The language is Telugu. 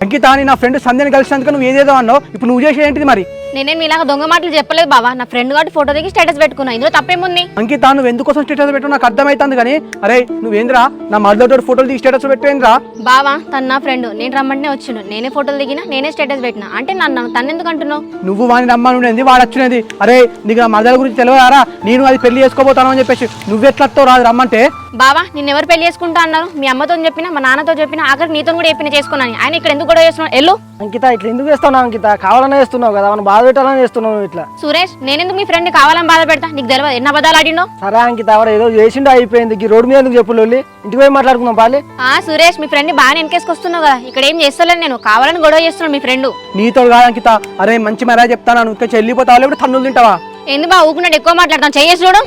అంకిత అని నా ఫ్రెండ్ సంధ్యని కలిసినందుకు నువ్వు ఏదేదో అన్నావు, ఇప్పుడు నువ్వు చేసేది ఏంటిది మరి? నేనేం మీలాగా దొంగ మాటలు చెప్పలేదు బావా. నా ఫ్రెండ్ కాబట్టి ఫోటో దిగి స్టేటస్ పెట్టుకున్నా, ఇందులో తప్పేముంది? అంకిత నువ్వు ఎందుకోసం స్టేటస్ పెట్టు నాకు అర్థమవుతుంది కానీ, అరే నువ్వేంద్రా నా మరదతో ఫోటోలు దిగి స్టేటస్ పెట్టేంద్రా? బావా తను నా ఫ్రెండ్, నేను రమ్మంటే వచ్చిండు, నేనే ఫోటోలు దిగినా నేనే స్టేటస్ పెట్టినా, అంటే నన్ను తను ఎందుకు అంటున్నావు? నువ్వు వాడిని రమ్మనుండేది వాడు వచ్చినది. అరే నీకు నా మరదల గురించి తెలియదారా, నేను అది పెళ్లి చేసుకోబోతాను అని చెప్పేసి నువ్వెట్లతో రాదు రమ్మంటే? బావా నిన్నెవరు పెళ్లి చేసుకుంటా అన్నారు? మీ అమ్మతో చెప్పినా, మా నాన్నతో చెప్పినా, ఆఖరికి నీతో కూడా చెప్పిన చేసుకున్నాను. ఆయన ఇక్కడ ఎందుకు కూడా చేస్తున్నావు? ఎల్లు. అంకిత ఇట్లా ఎందుకు చేస్తున్నావు? అంకిత కావాలనే చేస్తున్నావు కదా, మనం బాధ పెట్టాలని చేస్తున్నావు ఇట్లా. సురేష్ నేనెందుకు మీ ఫ్రెండ్ కావాలని బాధ పెడతా? నీకు తెలియదు ఎన్న అబద్ధాలు ఆడిండో. సరే అంకిత వాడు ఏదో చేసిండో అయిపోయింది, ఈ రోడ్డు మీద ఎందుకు చెప్పు లొల్లి, ఇంటికి పోయి మాట్లాడుకుందాం పాలి. సురేష్ మీ ఫ్రెండ్ బాగానే వెనకేసుకొస్తున్నావు కదా, ఇక్కడ ఏం చేస్తలేను నేను, కావాలని గొడవ చేస్తున్నాను మీ ఫ్రెండ్. నీతో కాదు అంకిత, అరే మంచి మరా చెప్తాను, నువ్వు ఇక్కడ చెల్లిపోతావా లేకపోతే తన్నులు తింటావా? ఎందుకు బా ఊకున్నాడు ఎక్కువ మాట్లాడతాను, చెయ్యేసి చూడు.